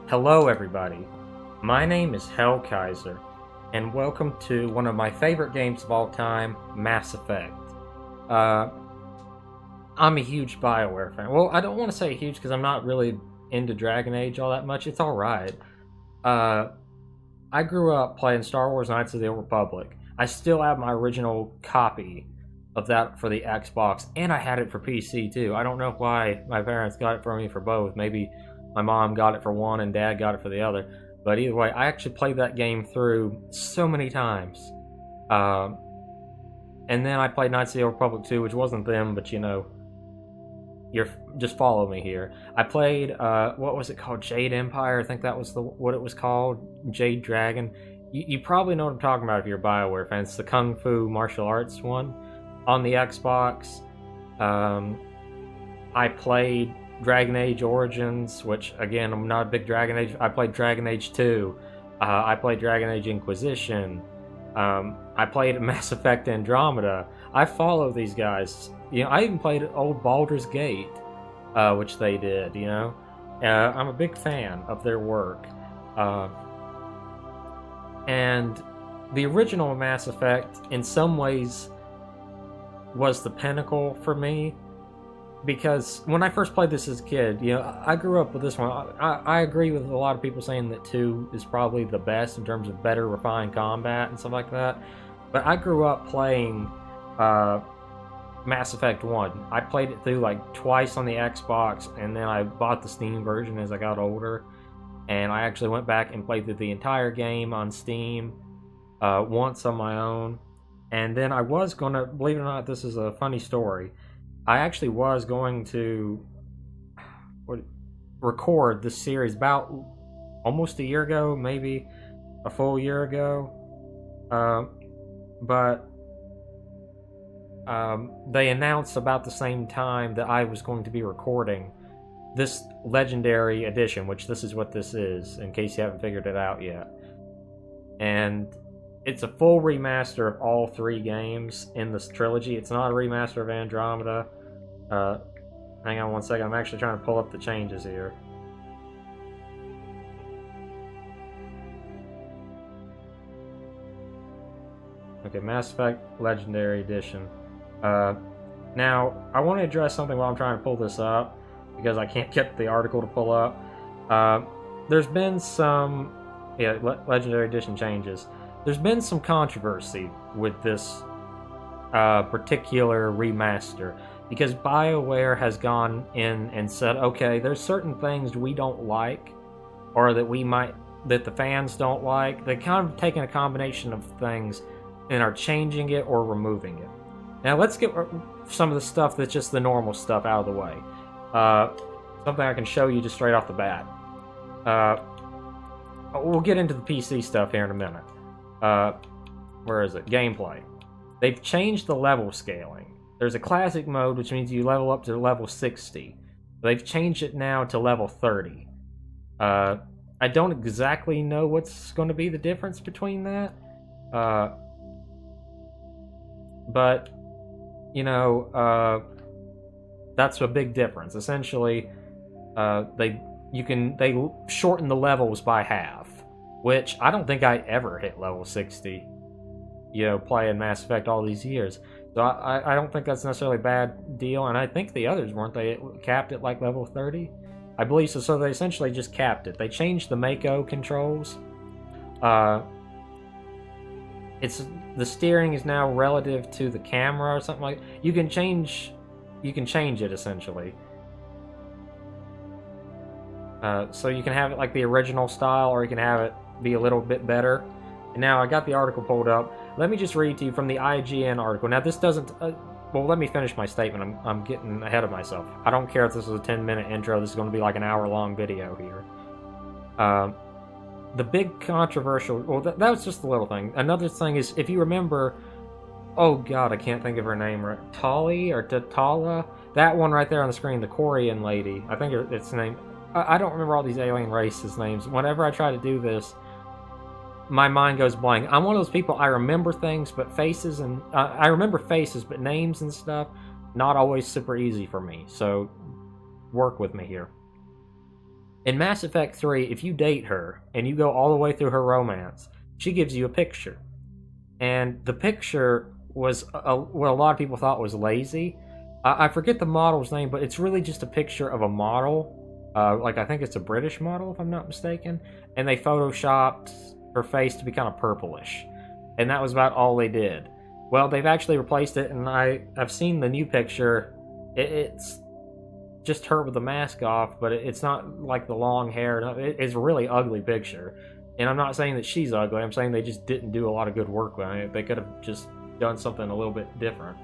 Hello, everybody. My name is Hell Kaiser, and welcome to one of my favorite games of all time, Mass Effect. Uh, I'm a huge BioWare fan. Well, I don't want to say huge because I'm not really into Dragon Age all that much. It's alright. Uh, I grew up playing Star Wars Knights of the Old Republic. I still have my original copy of that for the Xbox, and I had it for PC too. I don't know why my parents got it for me for both. Maybe my mom got it for one and dad got it for the other. But either way, I actually played that game through so many times. And then I played Knights of the Old Republic 2, which wasn't them, but you know, you're just follow me here. I played what was it called? Jade Empire. I think that was what it was called. Jade Dragon. You probably know what I'm talking about if you're a BioWare fan. It's the Kung Fu martial arts one on the Xbox. I played Dragon Age Origins, which again, I'm not a big Dragon Age. I played Dragon Age 2. I played Dragon Age Inquisition. I played Mass Effect Andromeda. I follow these guys. You know, I even played old Baldur's Gate, which they did. You know, I'm a big fan of their work. And the original Mass Effect, in some ways, was the pinnacle for me. Because when I first played this as a kid, you know, I grew up with this one. I agree with a lot of people saying that 2 is probably the best in terms of better refined combat and stuff like that. But I grew up playing Mass Effect 1. I played it through like twice on the Xbox, and then I bought the Steam version as I got older. And I actually went back and played through the entire game on Steam once on my own. And then I was going to, believe it or not, this is a funny story. I actually was going to record this series about almost a year ago, maybe a full year ago. But they announced about the same time that I was going to be recording this Legendary Edition, which this is what this is, in case you haven't figured it out yet. And it's a full remaster of all 3 games in this trilogy. It's not a remaster of Andromeda. Hang on one second. I'm actually trying to pull up the changes here. Okay, Mass Effect Legendary Edition. Now, I want to address something while I'm trying to pull this up, because I can't get the article to pull up. There's been some... Yeah, Legendary Edition changes. There's been some controversy with this particular remaster, because BioWare has gone in and said, okay, there's certain things we don't like, or that the fans don't like. They've kind of taken a combination of things and are changing it or removing it. Now let's get some of the stuff that's just the normal stuff out of the way. Something I can show you just straight off the bat. We'll get into the PC stuff here in a minute. Where is it? Gameplay. They've changed the level scaling. There's a classic mode, which means you level up to level 60. They've changed it now to level 30. I don't exactly know what's going to be the difference between that. But, you know, that's a big difference. Essentially, they shorten the levels by half, which I don't think I ever hit level 60, you know, playing Mass Effect all these years. So I don't think that's necessarily a bad deal, and I think the others, weren't they capped at like level 30? I believe so. So they essentially just capped it. They changed the Mako controls. The steering is now relative to the camera or something like. You can change it essentially. So you can have it like the original style, or you can have it be a little bit better. And now I got the article pulled up. Let me just read to you from the IGN article. Now this doesn't... well, let me finish my statement. I'm getting ahead of myself. I don't care if this is a 10-minute intro. This is going to be like an hour-long video here. The big controversial... Well, that was just a little thing. Another thing is, if you remember... Oh god, I can't think of her name right. Tali or Tatala? That one right there on the screen, the Korean lady. I think it's named... I don't remember all these alien races names. Whenever I try to do this, my mind goes blank. I'm one of those people, I remember things, but faces and... I remember faces, but names and stuff, not always super easy for me. So, work with me here. In Mass Effect 3, if you date her and you go all the way through her romance, she gives you a picture. And the picture was what a lot of people thought was lazy. I forget the model's name, but it's really just a picture of a model. Like, I think it's a British model, if I'm not mistaken. And they photoshopped her face to be kind of purplish. And that was about all they did. Well, they've actually replaced it, and I've seen the new picture. It's just her with the mask off, but it's not like the long hair. It's a really ugly picture. And I'm not saying that she's ugly. I'm saying they just didn't do a lot of good work with it. They could have just done something a little bit different.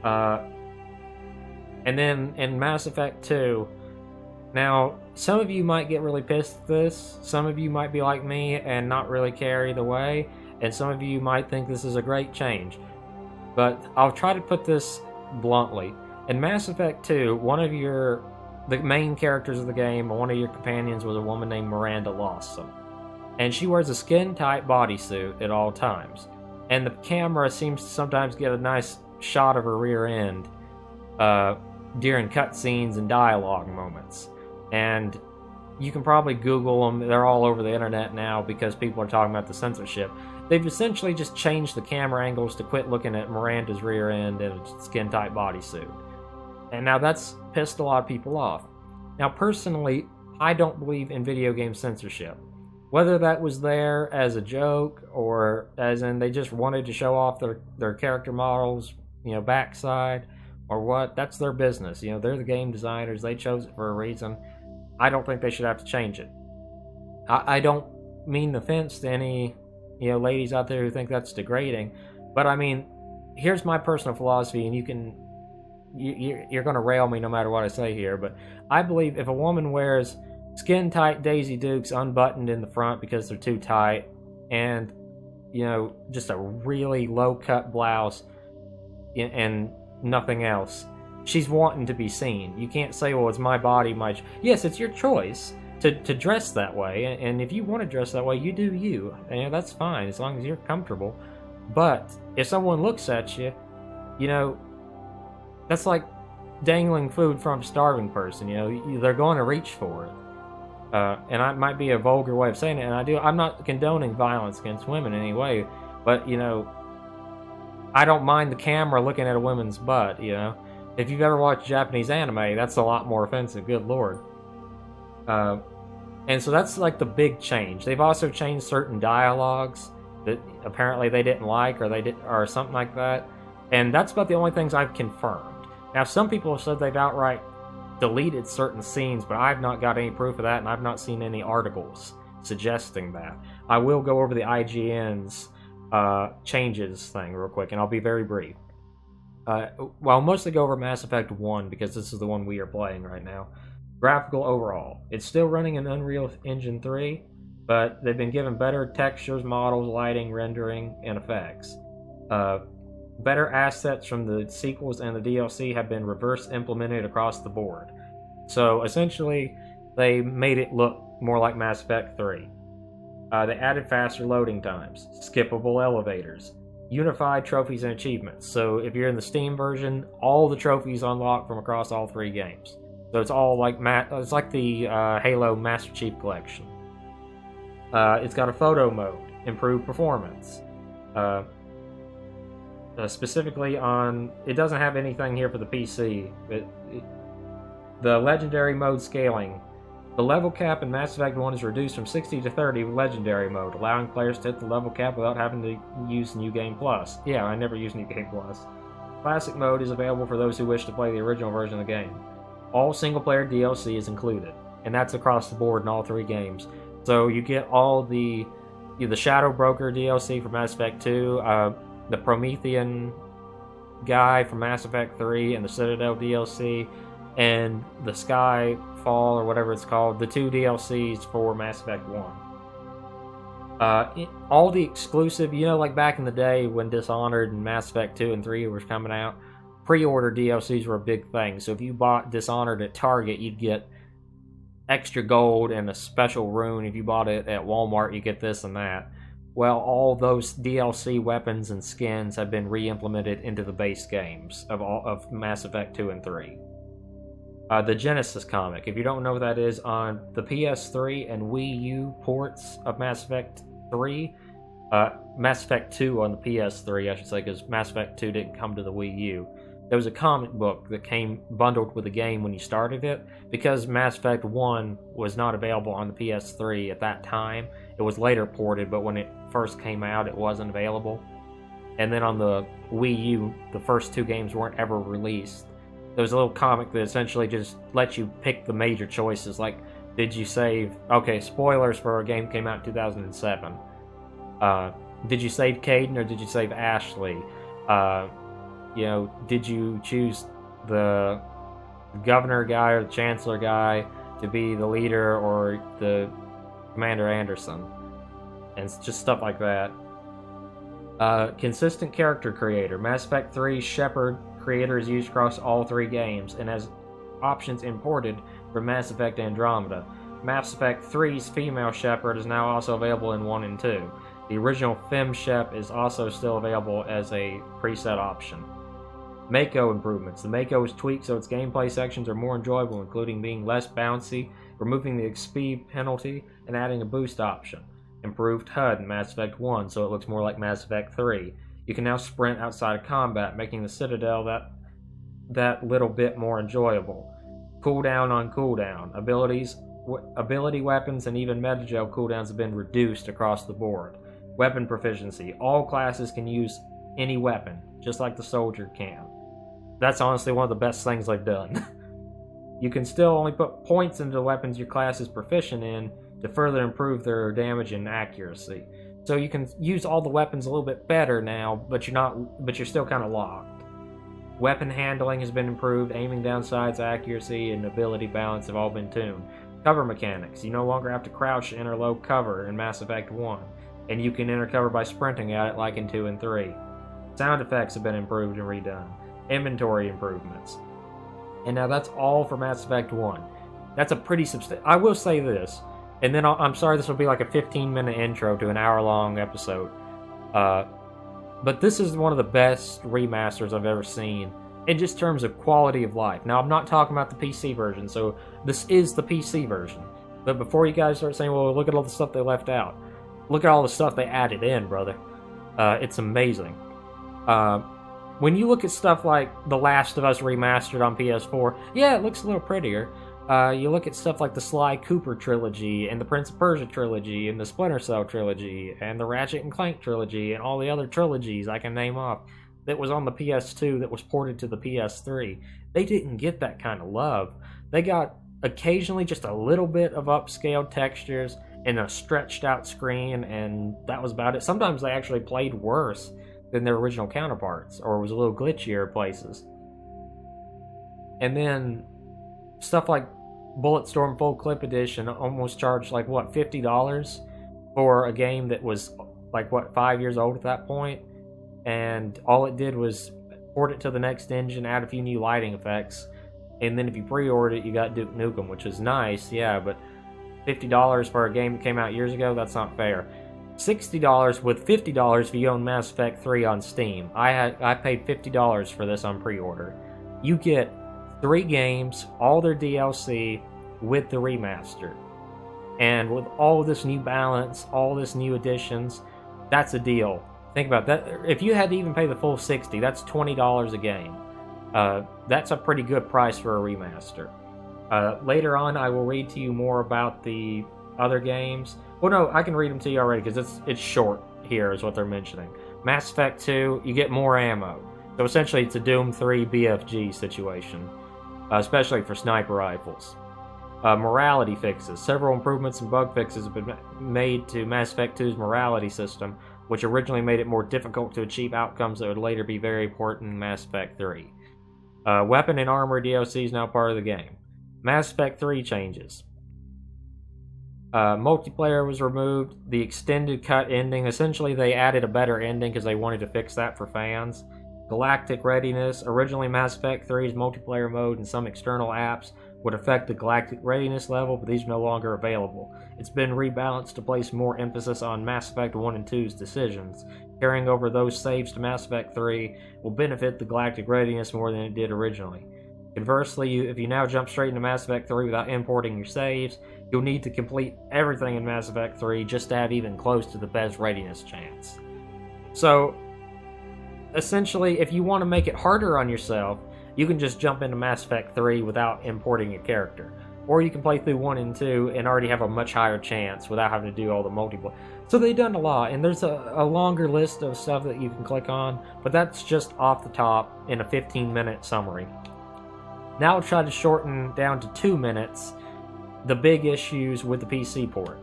And then in Mass Effect 2, now, some of you might get really pissed at this. Some of you might be like me and not really care either way. And some of you might think this is a great change. But I'll try to put this bluntly. In Mass Effect 2, the main characters of the game, one of your companions was a woman named Miranda Lawson. And she wears a skin-tight bodysuit at all times. And the camera seems to sometimes get a nice shot of her rear end during cutscenes and dialogue moments. And you can probably Google them. They're all over the internet now because people are talking about the censorship. They've essentially just changed the camera angles to quit looking at Miranda's rear end in a skin-tight bodysuit. And now that's pissed a lot of people off. Now, personally, I don't believe in video game censorship. Whether that was there as a joke or as in they just wanted to show off their character models, backside, or what, that's their business. They're the game designers. They chose it for a reason. I don't think they should have to change it. I don't mean offense to any, ladies out there who think that's degrading, but I mean, here's my personal philosophy, and you're going to rail me no matter what I say here, but I believe if a woman wears skin-tight Daisy Dukes unbuttoned in the front because they're too tight, and, just a really low-cut blouse and nothing else, she's wanting to be seen. You can't say, well, it's my body, Yes, it's your choice to dress that way, and if you want to dress that way, you do you. And that's fine, as long as you're comfortable. But if someone looks at you, that's like dangling food from a starving person. They're going to reach for it. And I might be a vulgar way of saying it, and I'm not condoning violence against women in any way, but, I don't mind the camera looking at a woman's butt, If you've ever watched Japanese anime, that's a lot more offensive, good lord. And so that's like the big change. They've also changed certain dialogues that apparently they didn't like, or something like that. And that's about the only things I've confirmed. Now, some people have said they've outright deleted certain scenes, but I've not got any proof of that, and I've not seen any articles suggesting that. I will go over the IGN's changes thing real quick, and I'll be very brief. I'll mostly go over Mass Effect 1, because this is the one we are playing right now. Graphical overall. It's still running in Unreal Engine 3, but they've been given better textures, models, lighting, rendering, and effects. Better assets from the sequels and the DLC have been reverse implemented across the board. So essentially, they made it look more like Mass Effect 3. They added faster loading times, skippable elevators, unified trophies and achievements. So if you're in the Steam version, all the trophies unlock from across all 3 games. So it's all like it's like the Halo Master Chief Collection. It's got a photo mode, improved performance. Specifically on, it doesn't have anything here for the PC, but the legendary mode scaling. The level cap in Mass Effect 1 is reduced from 60 to 30 with legendary mode, allowing players to hit the level cap without having to use New Game Plus. Yeah, I never use New Game Plus. Classic mode is available for those who wish to play the original version of the game. All single-player DLC is included, and that's across the board in all 3 games. So you get all the Shadow Broker DLC for Mass Effect 2, the Promethean guy from Mass Effect 3, and the Citadel DLC, and the Skyfall, or whatever it's called, the 2 DLCs for Mass Effect 1. All the exclusive, like back in the day when Dishonored and Mass Effect 2 and 3 were coming out, pre-order DLCs were a big thing. So if you bought Dishonored at Target, you'd get extra gold and a special rune. If you bought it at Walmart, you get this and that. Well, all those DLC weapons and skins have been re-implemented into the base games of Mass Effect 2 and 3. The Genesis comic. If you don't know what that is, on the PS3 and Wii U ports of Mass Effect 3, Mass Effect 2 on the PS3, I should say, because Mass Effect 2 didn't come to the Wii U. There was a comic book that came bundled with the game when you started it. Because Mass Effect 1 was not available on the PS3 at that time, it was later ported, but when it first came out, it wasn't available. And then on the Wii U, the first two games weren't ever released. There was a little comic that essentially just lets you pick the major choices, like, did you save... Okay, spoilers for a game that came out in 2007. Did you save Caden or did you save Ashley? Did you choose the governor guy or the chancellor guy to be the leader, or the Commander Anderson? And it's just stuff like that. Consistent character creator. Mass Effect 3 Shepard creator is used across all three games, and has options imported from Mass Effect Andromeda. Mass Effect 3's female Shepard is now also available in 1 and 2. The original Fem Shep is also still available as a preset option. Mako improvements. The Mako is tweaked so its gameplay sections are more enjoyable, including being less bouncy, removing the XP penalty, and adding a boost option. Improved HUD in Mass Effect 1 so it looks more like Mass Effect 3. You can now sprint outside of combat, making the Citadel that little bit more enjoyable. Cooldown on cooldown. Ability weapons and even metagel cooldowns have been reduced across the board. Weapon proficiency. All classes can use any weapon, just like the soldier can. That's honestly one of the best things they've done. You can still only put points into the weapons your class is proficient in to further improve their damage and accuracy. So you can use all the weapons a little bit better now, but you're still kind of locked. Weapon handling has been improved, aiming down sights, accuracy, and ability balance have all been tuned. Cover mechanics. You no longer have to crouch to enter low cover in Mass Effect 1, and you can enter cover by sprinting at it like in 2 and 3. Sound effects have been improved and redone. Inventory improvements. And now that's all for Mass Effect 1. That's a pretty substantial... I will say this, and then I'm sorry this will be like a 15-minute intro to an hour-long episode. But this is one of the best remasters I've ever seen in just terms of quality of life. Now, I'm not talking about the PC version, so this is the PC version. But before you guys start saying, well, look at all the stuff they left out. Look at all the stuff they added in, brother. It's amazing. When you look at stuff like The Last of Us Remastered on PS4, yeah, it looks a little prettier. You look at stuff like the Sly Cooper trilogy, and the Prince of Persia trilogy, and the Splinter Cell trilogy, and the Ratchet and Clank trilogy, and all the other trilogies I can name off that was on the PS2 that was ported to the PS3. They didn't get that kind of love. They got occasionally just a little bit of upscaled textures and a stretched out screen, and that was about it. Sometimes they actually played worse than their original counterparts, or was a little glitchier places. And then stuff like Bulletstorm Full Clip Edition almost charged like what, $50 for a game that was like what, 5 years old at that point, and all it did was port it to the next engine, add a few new lighting effects, and then if you pre-ordered it you got Duke Nukem, which is nice, yeah, but $50 for a game that came out years ago, that's not fair. $60 with $50 if you own Mass Effect 3 on Steam. I paid $50 for this on pre-order. You get 3 games, all their DLC, with the remaster. And with all this new balance, all this new additions, that's a deal. Think about that. If you had to even pay the full $60, that's $20 a game. That's a pretty good price for a remaster. Later on, I will read to you more about the other games. Well, no, I can read them to you already because it's short here is what they're mentioning. Mass Effect 2, you get more ammo. So essentially it's a Doom 3 BFG situation, especially for sniper rifles. Morality fixes. Several improvements and bug fixes have been made to Mass Effect 2's morality system, which originally made it more difficult to achieve outcomes that would later be very important in Mass Effect 3. Weapon and armor DLC is now part of the game. Mass Effect 3 changes. Multiplayer was removed. The extended cut ending, essentially they added a better ending because they wanted to fix that for fans. Galactic readiness. Originally Mass Effect 3's multiplayer mode and some external apps would affect the galactic readiness level, but these are no longer available. It's been rebalanced to place more emphasis on Mass Effect 1 and 2's decisions. Carrying over those saves to Mass Effect 3 will benefit the galactic readiness more than it did originally. Conversely, if you now jump straight into Mass Effect 3 without importing your saves, you'll need to complete everything in Mass Effect 3 just to have even close to the best readiness chance. So, essentially, if you want to make it harder on yourself, you can just jump into Mass Effect 3 without importing a character. Or you can play through 1 and 2 and already have a much higher chance without having to do all the multiplayer. So they've done a lot, and there's a longer list of stuff that you can click on, but that's just off the top in a 15-minute summary. Now I'll try to shorten down to 2 minutes the big issues with the PC port.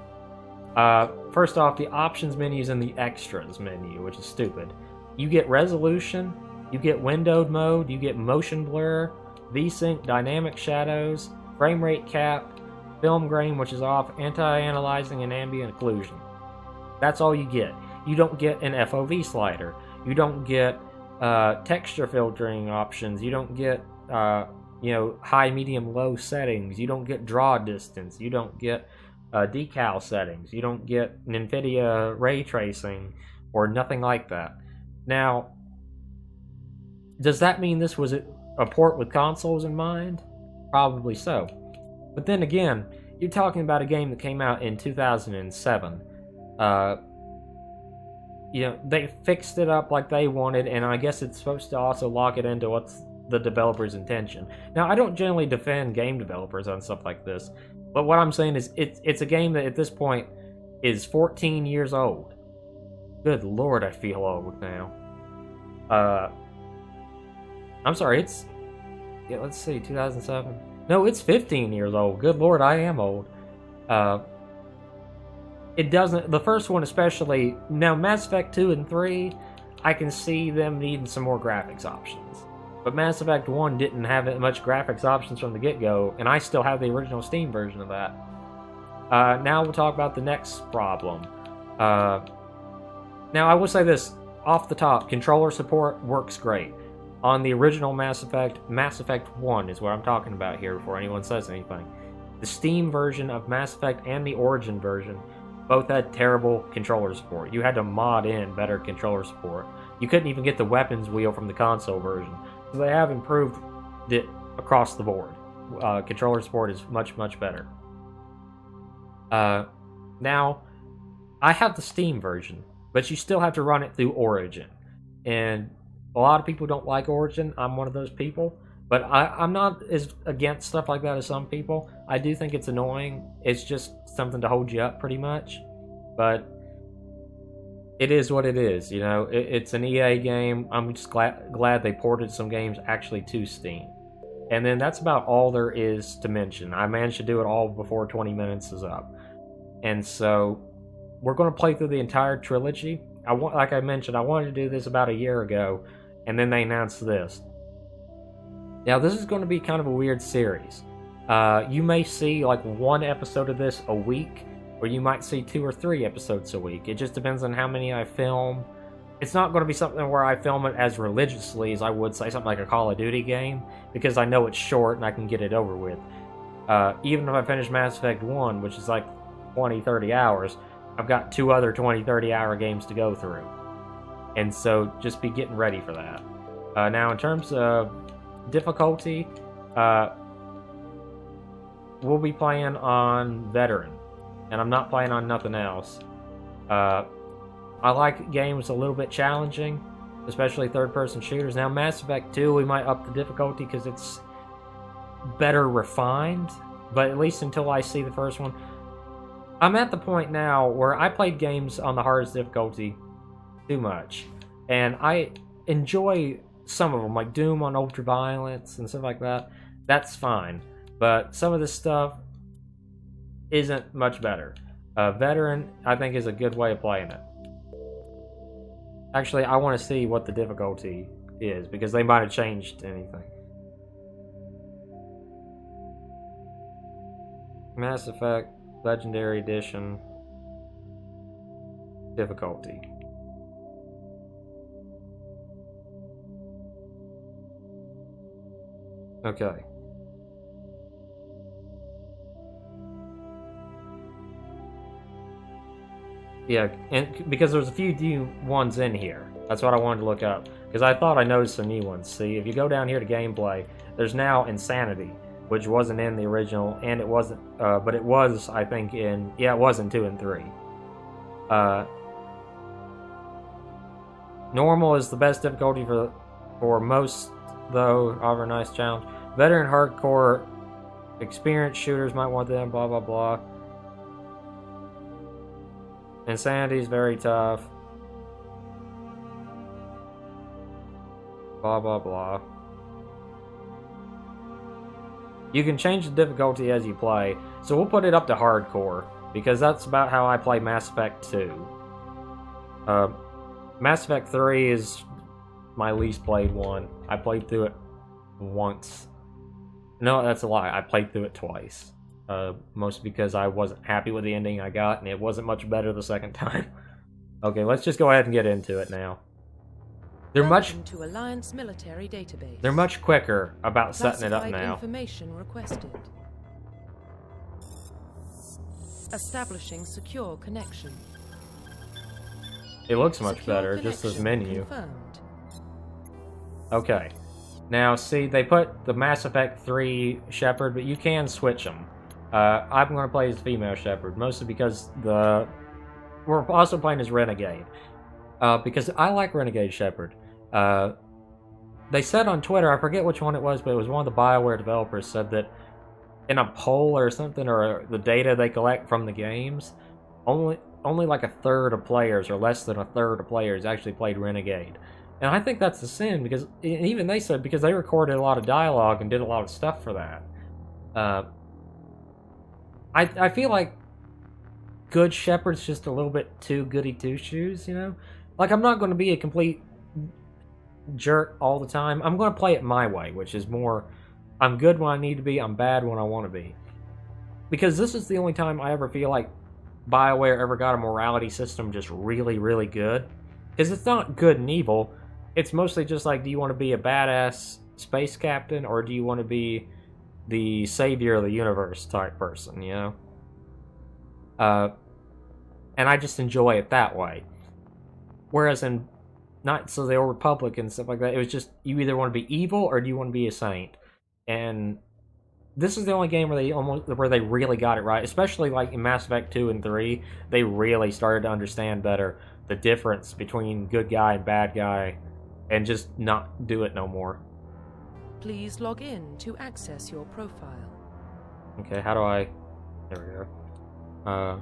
First off, the options menu is in the extras menu, which is stupid. You get resolution, you get windowed mode, you get motion blur, VSync dynamic shadows, frame rate cap, film grain, which is off, anti-aliasing, and ambient occlusion. That's all you get. You don't get an FOV slider. You don't get texture filtering options. You don't get high, medium, low settings. You don't get draw distance. You don't get decal settings. You don't get NVIDIA ray tracing or nothing like that. Now, does that mean this was a port with consoles in mind? Probably so. But then again, you're talking about a game that came out in 2007. They fixed it up like they wanted, and I guess it's supposed to also lock it into what's the developer's intention. Now, I don't generally defend game developers on stuff like this, but what I'm saying is it's a game that at this point is 14 years old. Good lord, I feel old now. I'm sorry, let's see, 2007. No, it's 15 years old. Good lord, I am old. It doesn't, the first one especially, now Mass Effect 2 and 3, I can see them needing some more graphics options. But Mass Effect 1 didn't have much graphics options from the get-go, and I still have the original Steam version of that. Now we'll talk about the next problem. Now I will say this, off the top, controller support works great. On the original Mass Effect 1 is what I'm talking about here before anyone says anything. The Steam version of Mass Effect and the Origin version both had terrible controller support. You had to mod in better controller support. You couldn't even get the weapons wheel from the console version. So they have improved it across the board. Controller support is much, much better. Now, I have the Steam version, but you still have to run it through Origin. And a lot of people don't like Origin. I'm one of those people. But I'm not as against stuff like that as some people. I do think it's annoying. It's just something to hold you up pretty much. But it is what it is, you know. It's an EA game. I'm just glad they ported some games actually to Steam. And then that's about all there is to mention. I managed to do it all before 20 minutes is up. And so we're going to play through the entire trilogy. Like I mentioned, I wanted to do this about a year ago, and then they announced this. Now, this is going to be kind of a weird series. You may see like one episode of this a week, or you might see 2 or 3 episodes a week. It just depends on how many I film. It's not going to be something where I film it as religiously as I would say something like a Call of Duty game, because I know it's short and I can get it over with. Even if I finish Mass Effect 1, which is like 20, 30 hours, I've got 2 other 20, 30 hour games to go through. And so just be getting ready for that. Now, in terms of difficulty, we'll be playing on Veteran, and I'm not playing on nothing else. I like games a little bit challenging, especially third-person shooters. Now, Mass Effect 2, we might up the difficulty because it's better refined, but at least until I see the first one. I'm at the point now where I played games on the hardest difficulty too much, and I enjoy some of them, like Doom on ultraviolence and stuff like that. That's fine, but some of this stuff isn't much better. Veteran, I think, is a good way of playing it. Actually, I want to see what the difficulty is, because they might have changed anything. Mass Effect Legendary Edition difficulty. Okay. Yeah, and because there's a few new ones in here. That's what I wanted to look up. Because I thought I noticed some new ones. See, if you go down here to gameplay, there's now Insanity, which wasn't in the original, and it wasn't, but it was, I think, it was in 2 and 3. Normal is the best difficulty for most, though. Offer a nice challenge. Veteran hardcore experienced shooters might want them. Blah blah blah. Insanity is very tough. Blah blah blah. You can change the difficulty as you play, so we'll put it up to hardcore because that's about how I play Mass Effect 2. Mass Effect 3 is my least played one. I played through it once. No, that's a lie. I played through it twice. Mostly because I wasn't happy with the ending I got, and it wasn't much better the second time. Okay, let's just go ahead and get into it now. They're much to Alliance military database. They're much quicker about setting it up now. Information requested. Establishing secure connection. It looks much better, just as menu. Confirmed. Okay. Now, see, they put the Mass Effect 3 Shepard, but you can switch them. I'm going to play as female Shepard, mostly because we're also playing as Renegade. Because I like Renegade Shepard. They said on Twitter, I forget which one it was, but it was one of the BioWare developers said that in a poll or something, or the data they collect from the games, only like a third of players, or less than a third of players, actually played Renegade. And I think that's a sin, because even they said, because they recorded a lot of dialogue and did a lot of stuff for that. I feel like good Shepard's just a little bit too goody two-shoes, you know? Like, I'm not going to be a complete jerk all the time. I'm going to play it my way, which is more, I'm good when I need to be, I'm bad when I want to be. Because this is the only time I ever feel like BioWare ever got a morality system just really, really good. Because it's not good and evil. It's mostly just like, do you want to be a badass space captain, or do you want to be the savior of the universe type person, you know? And I just enjoy it that way. Whereas in Knights of the Old Republic and stuff like that, it was just, you either want to be evil or do you want to be a saint? And this is the only game where they really got it right, especially like in Mass Effect 2 and 3, they really started to understand better the difference between good guy and bad guy, and just not do it no more. Please log in to access your profile. Okay, how do I... There we go.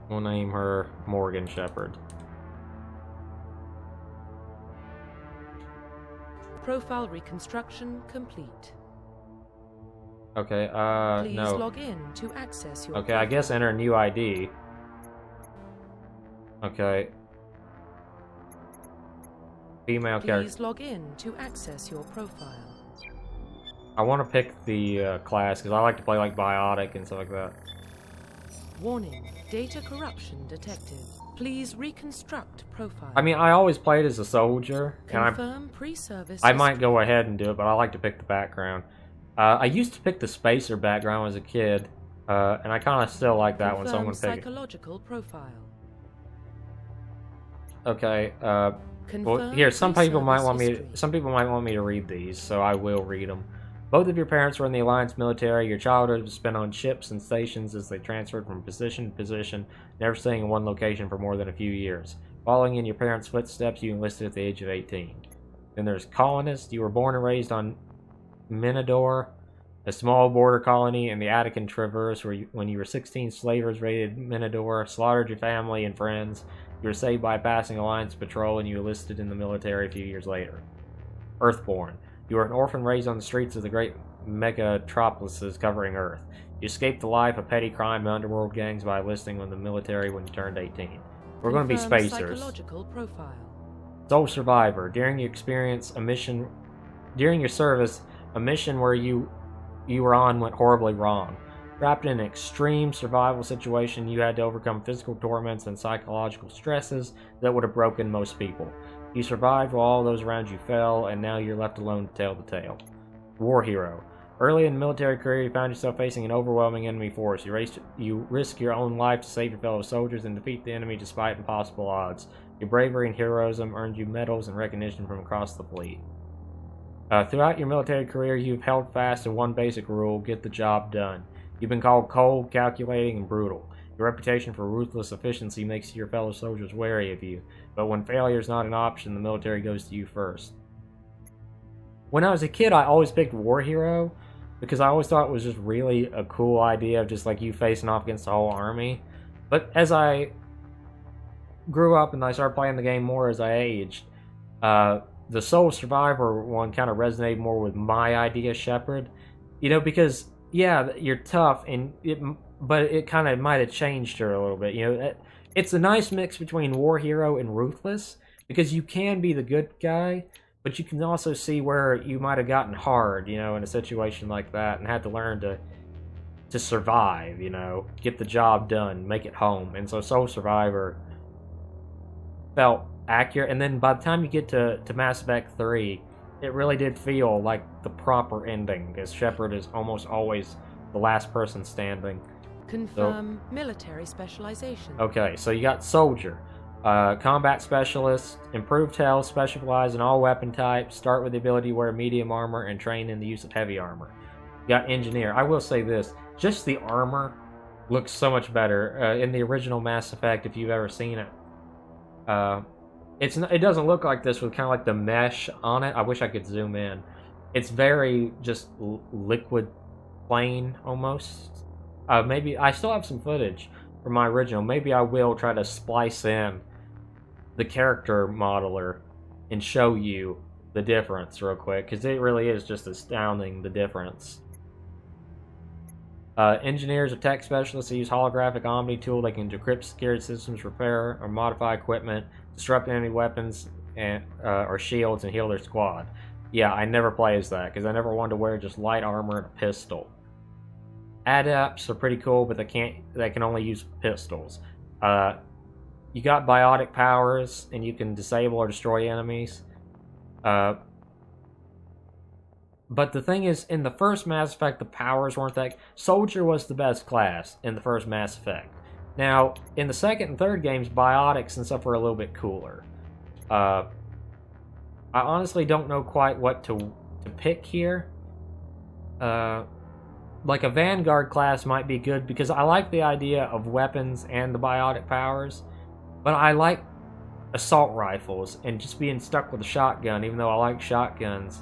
We'll name her Morgan Shepard. Profile reconstruction complete. Okay, Please no. log in to access your Okay, I guess enter a new ID. Okay. Female character. Please log in to access your profile. I want to pick the class, because I like to play like Biotic and stuff like that. Warning, data corruption detected. Please reconstruct profile. I mean, I always played as a soldier, Confirm pre-service. I might go ahead and do it, but I like to pick the background. I used to pick the spacer background as a kid, and I kind of still like that one, so I'm going to pick it. Psychological profile. Okay. Well, here, some people might want me to read these, so I will read them. Both of your parents were in the Alliance military. Your childhood was spent on ships and stations as they transferred from position to position, never staying in one location for more than a few years. Following in your parents' footsteps, you enlisted at the age of 18. Then there's Colonist. You were born and raised on Minador, a small border colony in the Attican Traverse, where when you were 16, slavers raided Minador, slaughtered your family and friends. You were saved by a passing Alliance patrol, and you enlisted in the military a few years later. Earthborn. You were an orphan raised on the streets of the great megatropolises covering Earth. You escaped the life of petty crime and underworld gangs by enlisting in the military when you turned 18. We're going to be spacers. Psychological profile. Sole survivor. During your service, a mission where you were on went horribly wrong. Trapped in an extreme survival situation, you had to overcome physical torments and psychological stresses that would have broken most people. You survived while all those around you fell, and now you're left alone to tell the tale. War hero. Early in the military career, you found yourself facing an overwhelming enemy force. You risk your own life to save your fellow soldiers and defeat the enemy despite impossible odds. Your bravery and heroism earned you medals and recognition from across the fleet. Throughout your military career, you've held fast to one basic rule: get the job done. You've been called cold, calculating, and brutal. Your reputation for ruthless efficiency makes your fellow soldiers wary of you, but when failure is not an option, the military goes to you first. When I was a kid, I always picked War Hero, because I always thought it was just really a cool idea of just like you facing off against the whole army. But as I grew up and I started playing the game more as I aged, the Sole Survivor one kind of resonated more with my idea, Shepard. You know, because yeah, you're tough, but it kind of might have changed her a little bit. You know, it's a nice mix between War Hero and Ruthless, because you can be the good guy, but you can also see where you might have gotten hard, you know, in a situation like that, and had to learn to survive, you know, get the job done, make it home. And so Soul Survivor felt accurate. And then by the time you get to Mass Effect 3, it really did feel like the proper ending, because Shepard is almost always the last person standing. Confirm military specialization. Okay, so you got Soldier. Combat Specialist, improved health, specialize in all weapon types, start with the ability to wear medium armor, and train in the use of heavy armor. You got Engineer. I will say this, just the armor looks so much better. In the original Mass Effect, if you've ever seen it, it doesn't look like this with kind of like the mesh on it. I wish I could zoom in. It's very just liquid plain almost. Maybe I still have some footage from my original. Maybe I will try to splice in the character modeler and show you the difference real quick, because it really is just astounding, the difference. Engineers or tech specialists, they use holographic Omni tool. They can decrypt security systems, repair or modify equipment, disrupt enemy weapons and or shields, and heal their squad. Yeah, I never play as that, because I never wanted to wear just light armor and a pistol. Adepts are pretty cool, but they can only use pistols. You got biotic powers, and you can disable or destroy enemies. But the thing is, in the first Mass Effect, the powers weren't that... Soldier was the best class in the first Mass Effect. Now, in the second and third games, biotics and stuff were a little bit cooler. I honestly don't know quite what to pick here. Like a Vanguard class might be good, because I like the idea of weapons and the biotic powers, but I like assault rifles, and just being stuck with a shotgun, even though I like shotguns,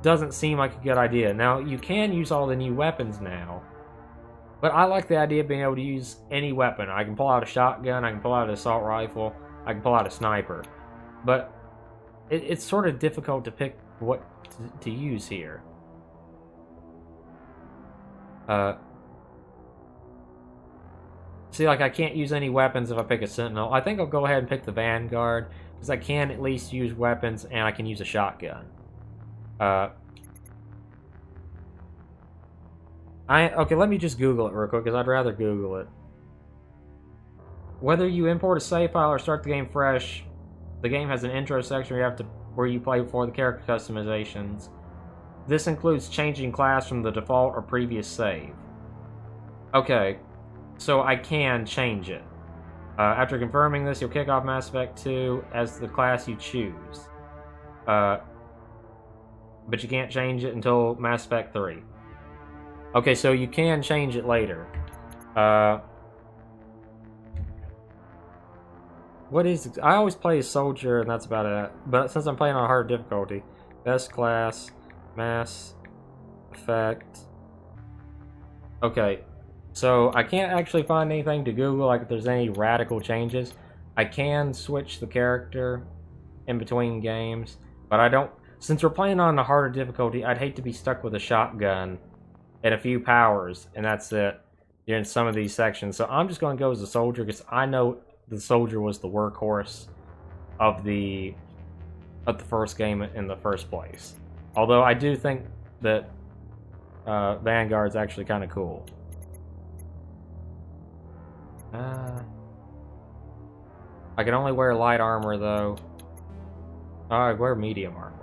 doesn't seem like a good idea. Now, you can use all the new weapons now, but I like the idea of being able to use any weapon. I can pull out a shotgun, I can pull out an assault rifle, I can pull out a sniper, but it's sort of difficult to pick what to use here. See, like, I can't use any weapons if I pick a Sentinel. I think I'll go ahead and pick the Vanguard, because I can at least use weapons, and I can use a shotgun. Okay, let me just Google it real quick, because I'd rather Google it. Whether you import a save file or start the game fresh, the game has an intro section where you play before the character customizations. This includes changing class from the default or previous save. Okay, so I can change it. After confirming this, you'll kick off Mass Effect 2 as the class you choose. But you can't change it until Mass Effect 3. Okay, so you can change it later. What is... I always play as Soldier, and that's about it. But since I'm playing on hard difficulty, best class... Mass Effect. Okay, so I can't actually find anything to Google, like if there's any radical changes. I can switch the character in between games, but I don't... Since we're playing on a harder difficulty, I'd hate to be stuck with a shotgun and a few powers, and that's it, during some of these sections. So I'm just going to go as a Soldier, because I know the Soldier was the workhorse of the first game in the first place. Although I do think that Vanguard's actually kind of cool. I can only wear light armor, though. I wear medium armor.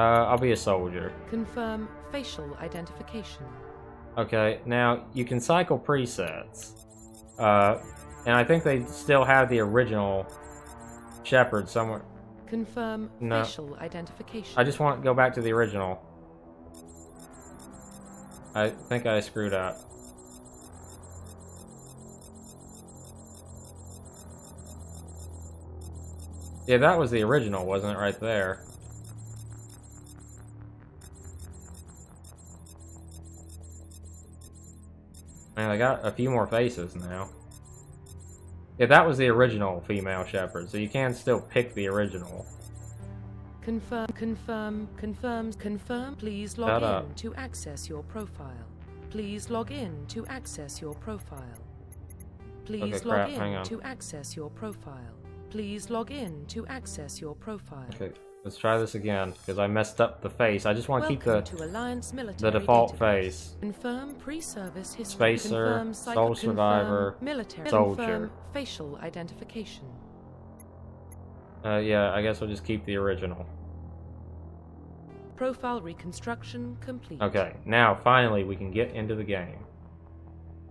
I'll be a soldier. Confirm facial identification. Okay, now you can cycle presets. And I think they still have the original Shepard somewhere. Confirm No. facial identification. I just want to go back to the original. I think I screwed up. Yeah, that was the original, wasn't it, right there? Man, I got a few more faces now. Yeah, that was the original female Shepherd, so you can still pick the original. Confirm. Please Shut log up. in to access your profile. Please log in to access your profile. Please Okay, log crap, hang in on. to access your profile. Please log in to access your profile. Okay, let's try this again, because I messed up the face. I just want to keep Welcome to Alliance the Military default Database. face. Confirm pre-service history. Spacer, Confirm Soul Survivor, military. Soldier. Confirm facial identification. Yeah, I guess we'll just keep the original. Profile reconstruction complete. Okay, now finally we can get into the game.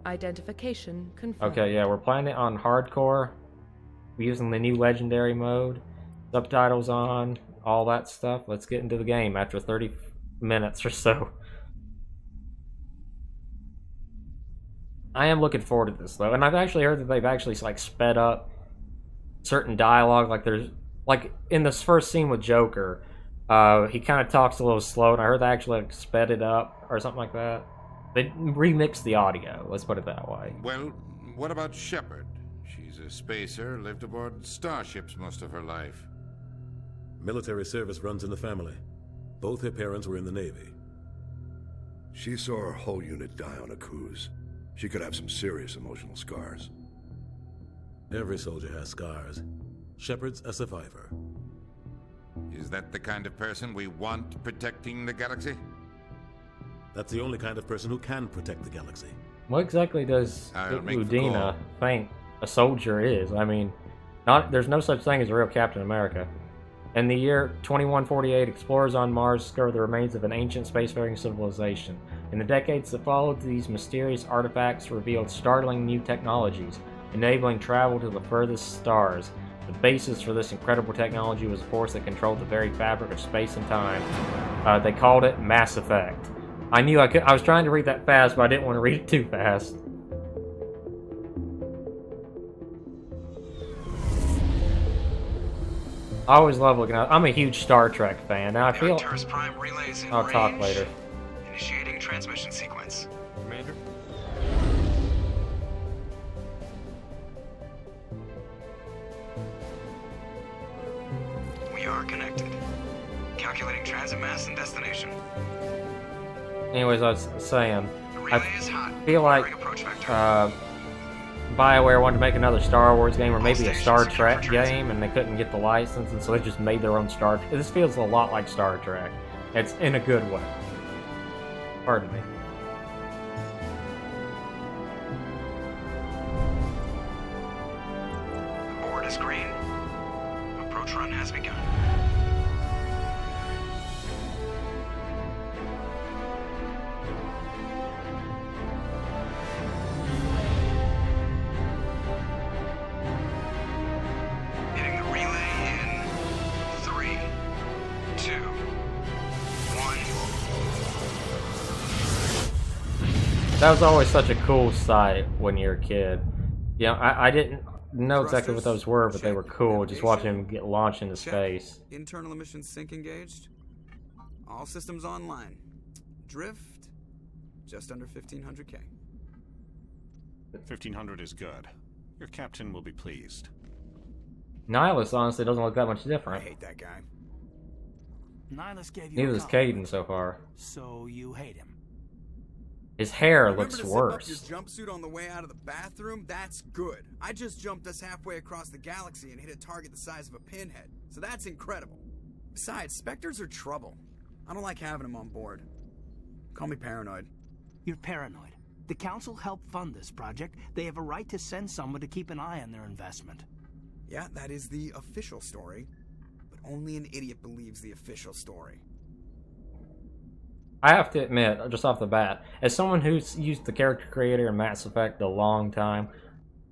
Identification confirmed. Okay, yeah, we're playing it on hardcore. We're using the new legendary mode. Subtitles on, all that stuff. Let's get into the game after 30 minutes or so. I am looking forward to this though, and I've actually heard that they've actually like sped up certain dialogue. Like there's like in this first scene with Joker, he kind of talks a little slow, and I heard they actually like, sped it up or something like that. They remixed the audio. Let's put it that way. Well, what about Shepard? She's a spacer, lived aboard starships most of her life. Military service runs in the family. Both her parents were in the Navy. She saw her whole unit die on a cruise. She could have some serious emotional scars. Every soldier has scars. Shepard's a survivor. Is that the kind of person we want protecting the galaxy? That's the only kind of person who can protect the galaxy. What exactly does I'll make the Udina call. think a soldier is? I mean, there's no such thing as a real Captain America. In the year 2148, explorers on Mars discovered the remains of an ancient spacefaring civilization. In the decades that followed, these mysterious artifacts revealed startling new technologies, enabling travel to the furthest stars. The basis for this incredible technology was a force that controlled the very fabric of space and time. They called it Mass Effect. I knew I could. I was trying to read that fast, but I didn't want to read it too fast. I always love looking at. I'm a huge Star Trek fan. Now I feel. Arcturus Prime relays in I'll range. talk later. Initiating transmission sequence. Commander? We are connected. Calculating transit mass and destination. Anyways, I was saying. The relay is hot. feel like Firing approach vector. BioWare wanted to make another Star Wars game or maybe a stations Star secure Trek for transit. game, and they couldn't get the license, and so they just made their own Star. This feels a lot like Star Trek. It's in a good way. Pardon me. Board is green. Approach run has begun. Hitting the relay in 3, 2, 1. That was always such a cool sight when you're a kid. You know, I didn't know exactly what those were, but they were cool. Just watching them get launched into space. Internal emissions sync engaged. All systems online. Drift, just under 1500K. 1500 is good. Your captain will be pleased. Nihilus honestly doesn't look that much I different. hate that guy. Nihilus gave you Neither a does compliment, Caden so far. so you hate him. His hair Remember looks to zip worse. up your jumpsuit on the way out of the bathroom? That's good. I just jumped us halfway across the galaxy and hit a target the size of a pinhead, so that's incredible. Besides, Spectres are trouble. I don't like having them on board. Call me paranoid. You're paranoid. The Council helped fund this project. They have a right to send someone to keep an eye on their investment. Yeah, that is the official story. But only an idiot believes the official story. I have to admit, just off the bat, as someone who's used the character creator in Mass Effect a long time,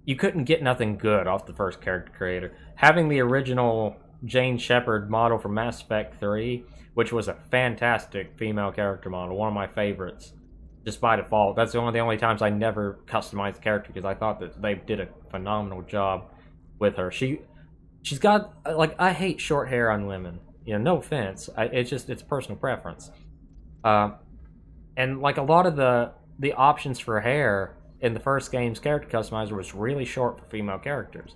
you couldn't get nothing good off the first character creator. Having the original Jane Shepard model from Mass Effect 3, which was a fantastic female character model, one of my favorites, just by default. That's one of the only times I never customized the character because I thought that they did a phenomenal job with her. She's got, like, I hate short hair on women. You know, no offense. It's personal preference. And like a lot of the options for hair in the first game's character customizer was really short for female characters.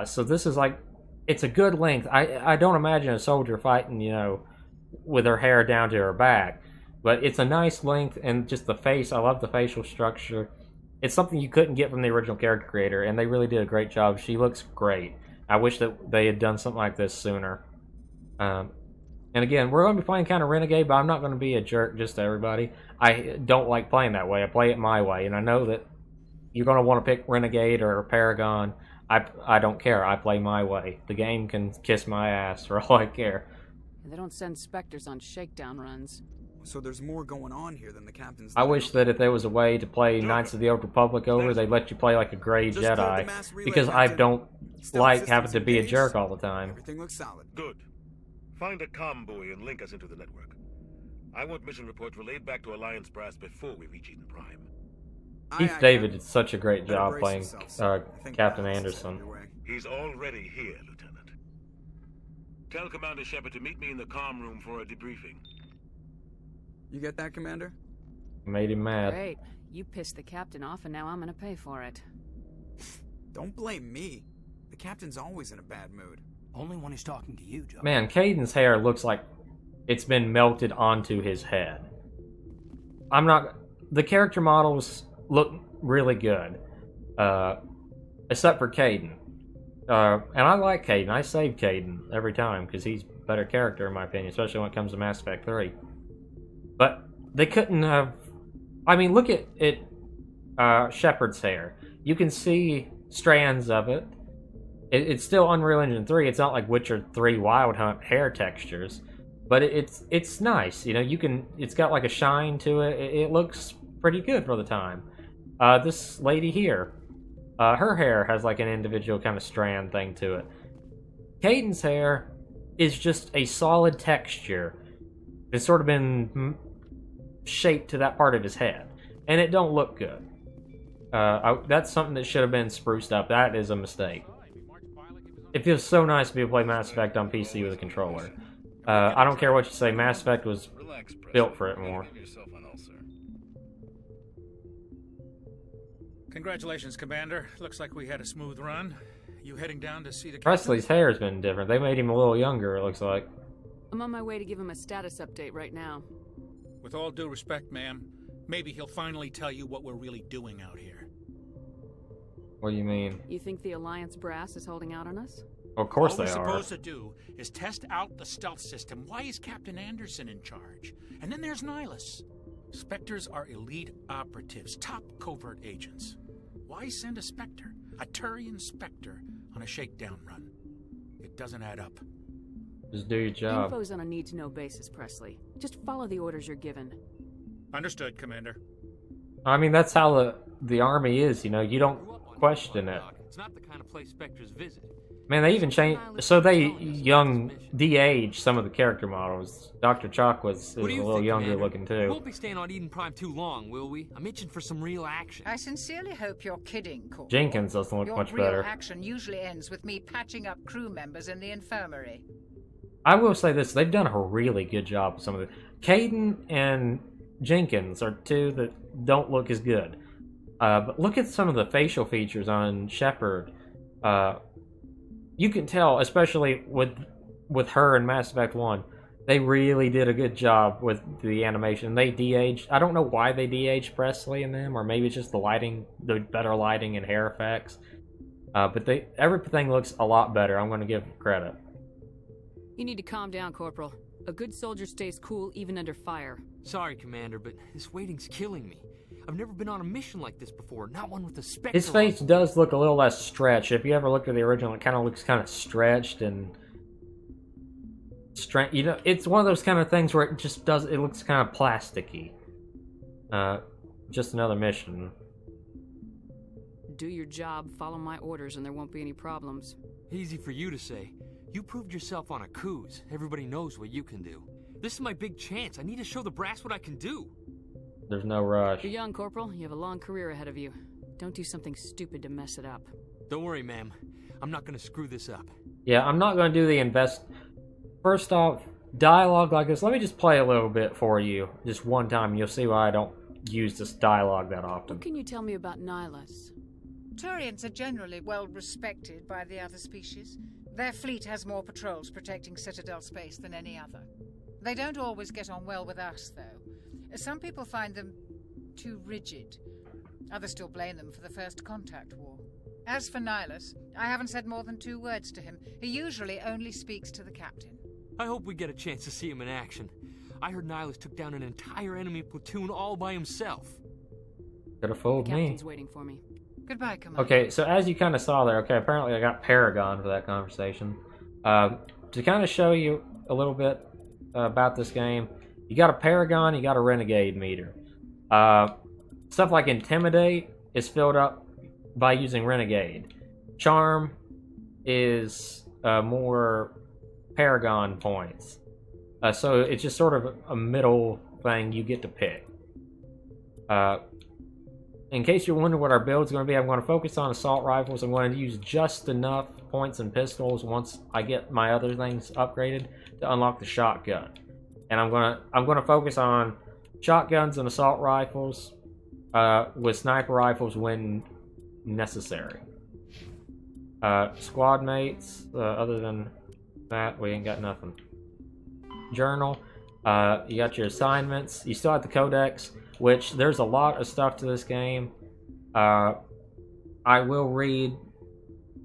So this is like, it's a good length. I don't imagine a soldier fighting, you know, with her hair down to her back. But it's a nice length, and just the face, I love the facial structure. It's something you couldn't get from the original character creator, and they really did a great job. She looks great. I wish that they had done something like this sooner. And again, we're going to be playing kind of Renegade, but I'm not going to be a jerk just to everybody. I don't like playing that way. I play it my way, and I know that you're going to want to pick Renegade or Paragon. I don't care. I play my way. The game can kiss my ass for all I care. They don't send Spectres on shakedown runs. So there's more going on here than the captain's... I wish that if there was a way to play Knights of the Old Republic over, they'd let you play like a gray Jedi. Because I don't like having to be a jerk all the time. Everything looks solid. Good. Find a comm buoy and link us into the network. I want mission reports relayed back to Alliance brass before we reach Eden Prime. Keith David did such a great job playing Captain Anderson. He's already here, Lieutenant. Tell Commander Shepard to meet me in the comm room for a debriefing. You get that, Commander? Made him mad. Great. You pissed the captain off, and now I'm gonna pay for it. Don't blame me. The captain's always in a bad mood. Only when he's talking to you, Joe. Man, Caden's hair looks like it's been melted onto his head. The character models look really good. Except for Caden. And I like Caden. I save Caden every time, because he's a better character in my opinion, especially when it comes to Mass Effect 3. But they couldn't have... I mean, look at Shepard's hair. You can see strands of it. It's still Unreal Engine 3. It's not like Witcher 3 Wild Hunt hair textures. But it's nice. You know, it's got like a shine to it. It looks pretty good for the time. This lady here, her hair has like an individual kind of strand thing to it. Caden's hair is just a solid texture. It's sort of been shaped to that part of his head, and it don't look good. That's something that should have been spruced up. That is a mistake. It feels so nice to be able to play Mass Effect on PC with a controller. I don't care what you say, Mass Effect was built for it more. Congratulations, Commander. Looks like we had a smooth run. You heading down to see the captain? Presley's hair has been different. They made him a little younger, it looks like. I'm on my way to give him a status update right now. With all due respect, ma'am, maybe he'll finally tell you what we're really doing out here. What do you mean? You think the Alliance brass is holding out on us? Of course they are. All we're supposed to do is test out the stealth system. Why is Captain Anderson in charge? And then there's Nihilus. Spectres are elite operatives, top covert agents. Why send a Spectre, a Turian Spectre, on a shakedown run? It doesn't add up. Just do your job. Info's on a need-to-know basis, Presley. Just follow the orders you're given. Understood, Commander. I mean, that's how the army is, you know. You don't question it. It's not the kind of place Spectres visit. Man, they even changed... So they de-aged some of the character models. Dr. Chalk was a little younger looking, too. We won't be staying on Eden Prime too long, will we? I'm itching for some real action. I sincerely hope you're kidding, Corporal. Jenkins doesn't look much better. Your real action usually ends with me patching up crew members in the infirmary. I will say this, they've done a really good job with some of the... Caden and Jenkins are two that don't look as good. But look at some of the facial features on Shepard. You can tell, especially with her in Mass Effect 1, they really did a good job with the animation. They de-aged... I don't know why they de-aged Presley in them, or maybe it's just the lighting, the better lighting and hair effects. But everything looks a lot better. I'm going to give them credit. You need to calm down, Corporal. A good soldier stays cool even under fire. Sorry, Commander, but this waiting's killing me. I've never been on a mission like this before, not one with a Spectre. His face does look a little less stretched. If you ever looked at the original, it kind of looks kind of stretched and strength. You know, it's one of those kind of things where it just does. It looks kind of plasticky. Just another mission. Do your job, follow my orders, and there won't be any problems. Easy for you to say. You proved yourself on a cruise. Everybody knows what you can do. This is my big chance. I need to show the brass what I can do. There's no rush. You're young, Corporal. You have a long career ahead of you. Don't do something stupid to mess it up. Don't worry, ma'am. I'm not gonna screw this up. Yeah, I'm not going to do the invest... First off, dialogue like this, let me just play a little bit for you. Just one time, and you'll see why I don't use this dialogue that often. What can you tell me about Nihilus? Turians are generally well respected by the other species. Their fleet has more patrols protecting Citadel space than any other. They don't always get on well with us, though. Some people find them too rigid. Others still blame them for the First Contact War. As for Nihilus, I haven't said more than 2 words to him. He usually only speaks to the captain. I hope we get a chance to see him in action. I heard Nihilus took down an entire enemy platoon all by himself. Could have fooled me. Captain's waiting for me. Goodbye, Commander. Okay, so as you kind of saw there, okay, apparently I got Paragon for that conversation. To kind of show you a little bit about this game, you got a Paragon, you got a Renegade meter. Stuff like Intimidate is filled up by using Renegade. Charm is more Paragon points. So it's just sort of a middle thing you get to pick. In case you're wondering what our build's going to be, I'm going to focus on assault rifles. I'm going to use just enough points and pistols once I get my other things upgraded to unlock the shotgun. And I'm going to focus on shotguns and assault rifles with sniper rifles when necessary. Squad mates, other than that, we ain't got nothing. Journal, you got your assignments. You still have the codex, which there's a lot of stuff to this game. I will read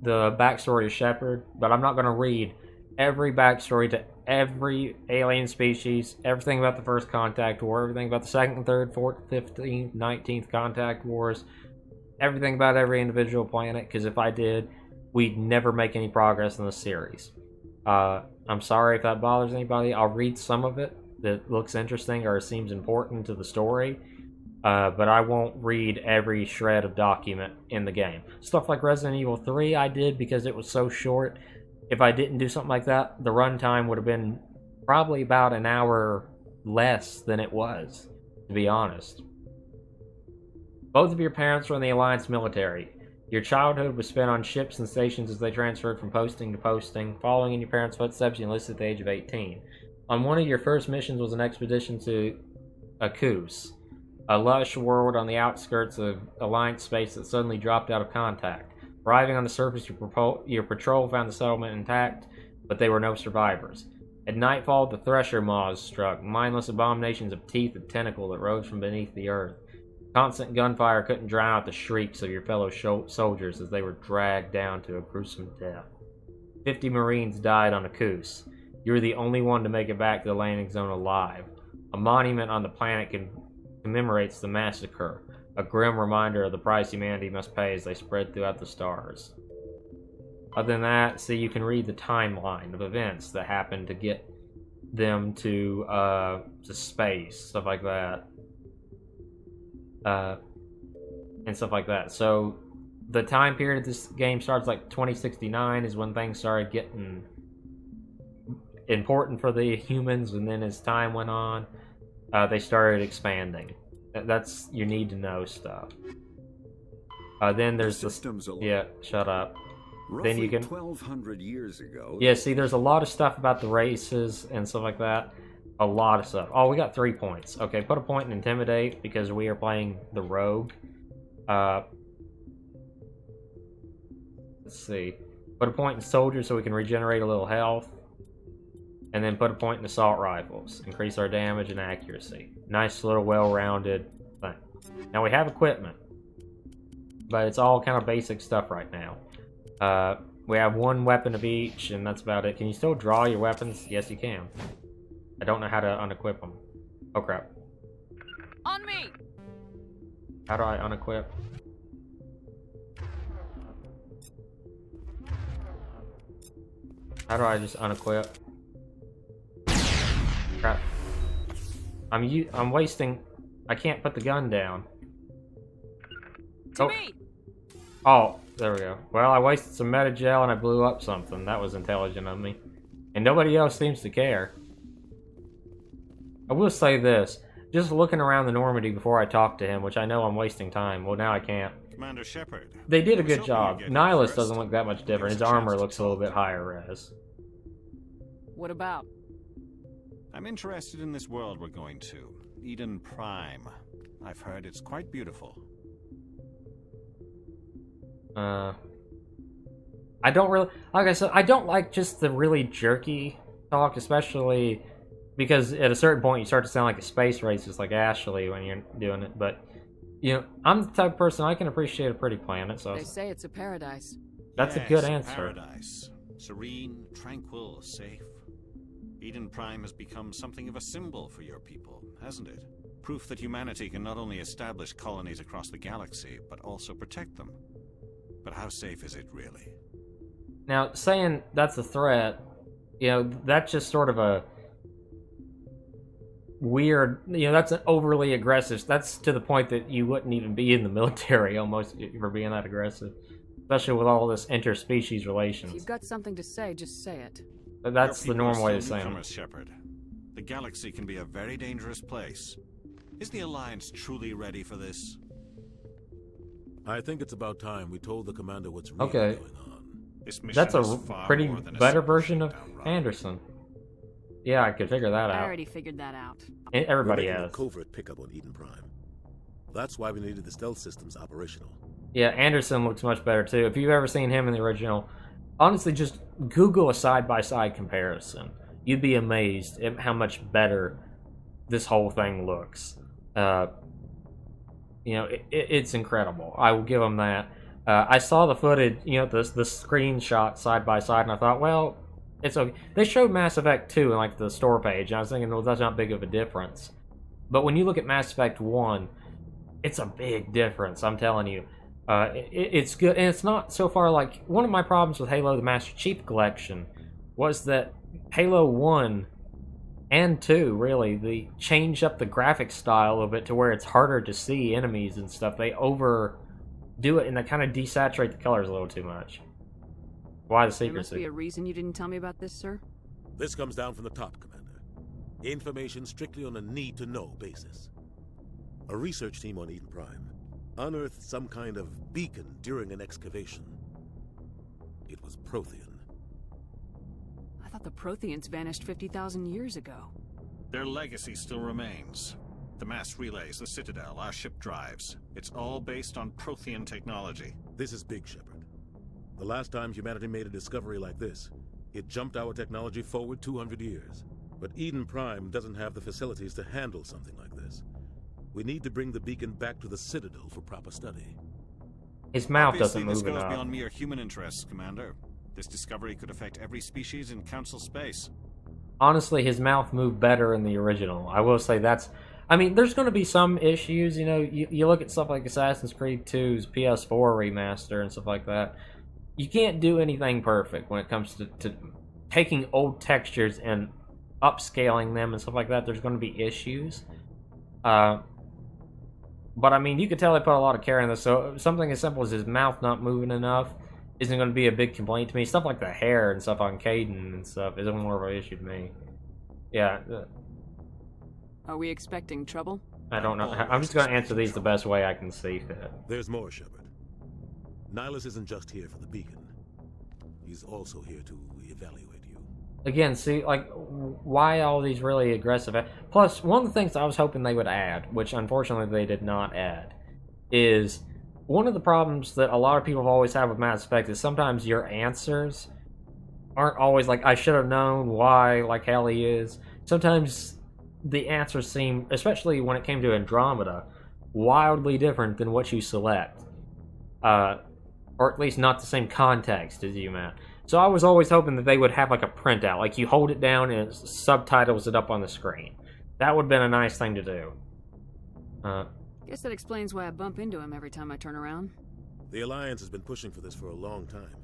the backstory of Shepard, but I'm not going to read every backstory to every alien species, everything about the First Contact War, everything about the 2nd, 3rd, 4th, 15th, 19th Contact Wars, everything about every individual planet, because if I did, we'd never make any progress in the series. I'm sorry if that bothers anybody. I'll read some of it that looks interesting or seems important to the story, but I won't read every shred of document in the game. Stuff like Resident Evil 3 I did because it was so short. If I didn't do something like that, the runtime would have been probably about an hour less than it was, to be honest. Both of your parents were in the Alliance military. Your childhood was spent on ships and stations as they transferred from posting to posting. Following in your parents' footsteps, you enlisted at the age of 18. On one of your first missions was an expedition to Akuz, a lush world on the outskirts of Alliance space that suddenly dropped out of contact. Arriving on the surface, your patrol found the settlement intact, but there were no survivors. At nightfall, the Thresher Maws struck, mindless abominations of teeth and tentacle that rose from beneath the earth. Constant gunfire couldn't drown out the shrieks of your fellow soldiers as they were dragged down to a gruesome death. 50 Marines died on Akuz. You were the only one to make it back to the landing zone alive. A monument on the planet commemorates the massacre, a grim reminder of the price humanity must pay as they spread throughout the stars. Other than that, see, you can read the timeline of events that happened to get them to space, stuff like that. And stuff like that. So the time period this game starts, like 2069, is when things started getting important for the humans, and then as time went on, they started expanding. That's you need to know stuff. Then there's the systems alone. Yeah, shut up. Roughly then you can 1,200 years ago. Yeah, see, there's a lot of stuff about the races and stuff like that. A lot of stuff. Oh, we got 3 points. Okay, put a point in Intimidate because we are playing the Rogue. Let's see. Put a point in Soldier so we can regenerate a little health. And then put a point in Assault Rifles. Increase our damage and accuracy. Nice little well-rounded thing. Now we have equipment. But it's all kind of basic stuff right now. We have 1 weapon of each, and that's about it. Can you still draw your weapons? Yes, you can. I don't know how to unequip them. Oh, crap. On me! How do I unequip? How do I just unequip? Crap. I'm wasting... I can't put the gun down. To me! Oh, there we go. Well, I wasted some metagel and I blew up something. That was intelligent of me. And nobody else seems to care. I will say this. Just looking around the Normandy before I talk to him, which I know I'm wasting time. Well, now I can't. Commander Shepard. They did a good job. Nihilus doesn't look that much different. His armor looks a little bit higher res. What about? I'm interested in this world we're going to. Eden Prime. I've heard it's quite beautiful. I don't really... Like I said, I don't like just the really jerky talk, especially because at a certain point you start to sound like a space racist like Ashley when you're doing it, but, you know, I'm the type of person I can appreciate a pretty planet, so... They say it's a paradise. That's yes, a good answer. Paradise. Serene, tranquil, safe. Eden Prime has become something of a symbol for your people, hasn't it? Proof that humanity can not only establish colonies across the galaxy, but also protect them. But how safe is it, really? Now, saying that's a threat, you know, that's just sort of a weird, you know, that's an overly aggressive, that's to the point that you wouldn't even be in the military almost for being that aggressive. Especially with all this interspecies relations. If you've got something to say, just say it. But that's the normal way of saying it. Shepard. The galaxy can be a very dangerous place. Is the Alliance truly ready for this? I think it's about time we told the commander what's really okay. going on. This mission that's a is far pretty more than a better simple version of shutdown, Anderson. Yeah, I could figure that out. I already figured that out. Everybody We're making has. a covert pickup on Eden Prime. That's why we needed the stealth systems operational. Yeah, Anderson looks much better too. If you've ever seen him in the original, honestly, just Google a side-by-side comparison. You'd be amazed at how much better this whole thing looks. You know, it's incredible. I will give them that. I saw the footage, you know, the screenshot side-by-side, and I thought, well, it's okay. They showed Mass Effect 2 in, like, the store page, and I was thinking, well, that's not big of a difference. But when you look at Mass Effect 1, it's a big difference, I'm telling you. It's good, and it's not so far like... One of my problems with Halo the Master Chief Collection was that Halo 1 and 2, really, they changed up the graphic style of it to where it's harder to see enemies and stuff. They overdo it, and they kind of desaturate the colors a little too much. Why the secrecy? There must be a reason you didn't tell me about this, sir? This comes down from the top, Commander. Information strictly on a need-to-know basis. A research team on Eden Prime unearthed some kind of beacon during an excavation. It was Prothean. I thought the Protheans vanished 50,000 years ago. Their legacy still remains. The mass relays, the Citadel, our ship drives. It's all based on Prothean technology. This is big, Shepard. The last time humanity made a discovery like this, it jumped our technology forward 200 years. But Eden Prime doesn't have the facilities to handle something like this. We need to bring the beacon back to the Citadel for proper study. His mouth Obviously, doesn't move this goes enough. beyond mere human interests, Commander. This discovery could affect every species in Council space. Honestly, his mouth moved better in the original. I will say that's... I mean, there's going to be some issues, you know, you look at stuff like Assassin's Creed 2's PS4 remaster and stuff like that. You can't do anything perfect when it comes to taking old textures and upscaling them and stuff like that. There's going to be issues. But, I mean, you could tell they put a lot of care in this, so something as simple as his mouth not moving enough isn't going to be a big complaint to me. Stuff like the hair and stuff on Caden and stuff is more of an issue to me. Yeah. Are we expecting trouble? I don't know. I'm just going to answer these the best way I can see fit. There's more, Shepard. Nihilus isn't just here for the beacon. He's also here to evaluate you. Again, see, like, why all these really aggressive... Plus, one of the things I was hoping they would add, which unfortunately they did not add, is one of the problems that a lot of people have always had with Mass Effect is sometimes your answers aren't always like, I should have known why, like Hallie is. Sometimes the answers seem, especially when it came to Andromeda, wildly different than what you select. Or at least not the same context as you meant. So I was always hoping that they would have like a printout, like you hold it down and it subtitles it up on the screen. That would have been a nice thing to do. Guess that explains why I bump into him every time I turn around. The Alliance has been pushing for this for a long time.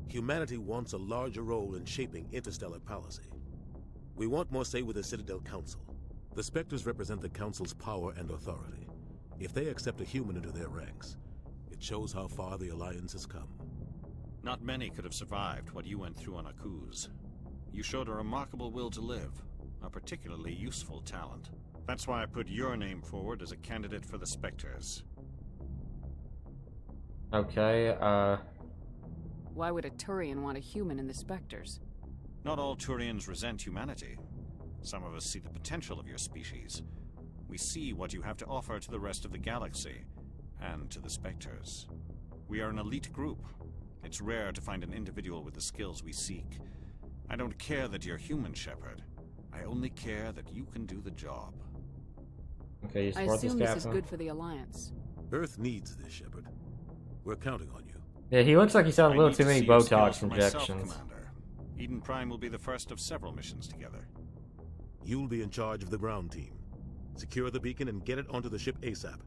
Humanity wants a larger role in shaping interstellar policy. We want more say with the Citadel Council. The Spectres represent the Council's power and authority. If they accept a human into their ranks, it shows how far the Alliance has come. Not many could have survived what you went through on Akuz. You showed a remarkable will to live, a particularly useful talent. That's why I put your name forward as a candidate for the Spectres. Okay, Why would a Turian want a human in the Spectres? Not all Turians resent humanity. Some of us see the potential of your species. We see what you have to offer to the rest of the galaxy, and to the Spectres. We are an elite group. It's rare to find an individual with the skills we seek. I don't care that you're human, Shepard. I only care that you can do the job. Okay, you I support assume this this is captain? good for the Alliance. Earth needs this, Shepard. We're counting on you. Yeah, he looks like he's had a I little need too to many see your Botox skills for myself, injections. Commander. Eden Prime will be the first of several missions together. You'll be in charge of the ground team. Secure the beacon and get it onto the ship ASAP.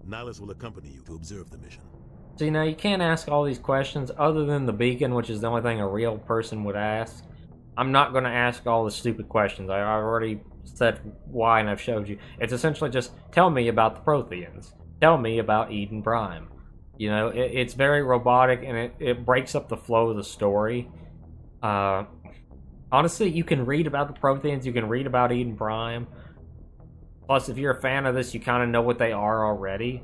Nihilus will accompany you to observe the mission. See, now you can't ask all these questions other than the beacon, which is the only thing a real person would ask. I'm not going to ask all the stupid questions. I've already said why, and I've showed you. It's essentially just, tell me about the Protheans. Tell me about Eden Prime. You know, it's very robotic, and it breaks up the flow of the story. Honestly, you can read about the Protheans, you can read about Eden Prime. Plus, if you're a fan of this, you kind of know what they are already.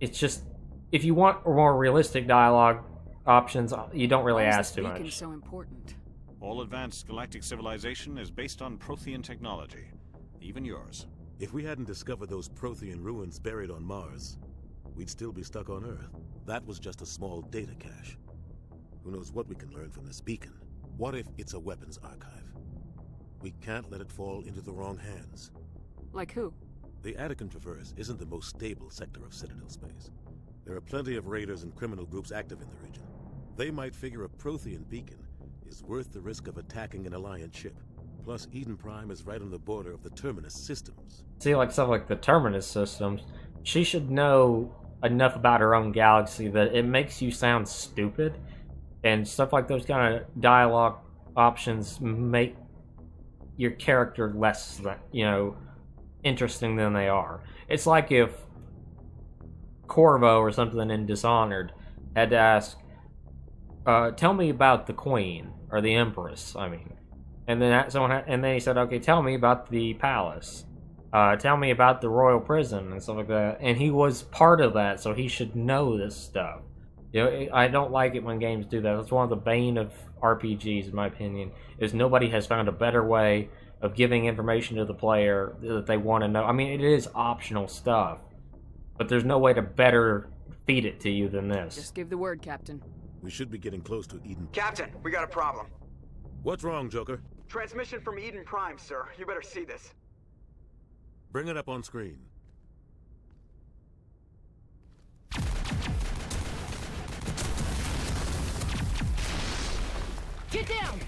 It's just, if you want more realistic dialogue options, you don't really ask too much. So important. All advanced galactic civilization is based on Prothean technology. Even yours. If we hadn't discovered those Prothean ruins buried on Mars, we'd still be stuck on Earth. That was just a small data cache. Who knows what we can learn from this beacon? What if it's a weapons archive? We can't let it fall into the wrong hands. Like who? The Attican Traverse isn't the most stable sector of Citadel space. There are plenty of raiders and criminal groups active in the region. They might figure a Prothean beacon is worth the risk of attacking an Alliance ship. Plus, Eden Prime is right on the border of the Terminus systems. See, like stuff like the Terminus systems, she should know enough about her own galaxy that it makes you sound stupid. And stuff like those kind of dialogue options make your character less, you know, interesting than they are. It's like if Corvo or something in Dishonored had to ask, tell me about the Queen, or the Empress, I mean. And then and then he said, okay, tell me about the palace. Tell me about the royal prison and stuff like that. And he was part of that, so he should know this stuff. You know, I don't like it when games do that. That's one of the bane of RPGs, in my opinion, is nobody has found a better way of giving information to the player that they want to know. I mean, it is optional stuff, but there's no way to better feed it to you than this. Just give the word, Captain. We should be getting close to Eden. Captain, we got a problem. What's wrong, Joker? Transmission from Eden Prime, sir. You better see this. Bring it up on screen. Get down!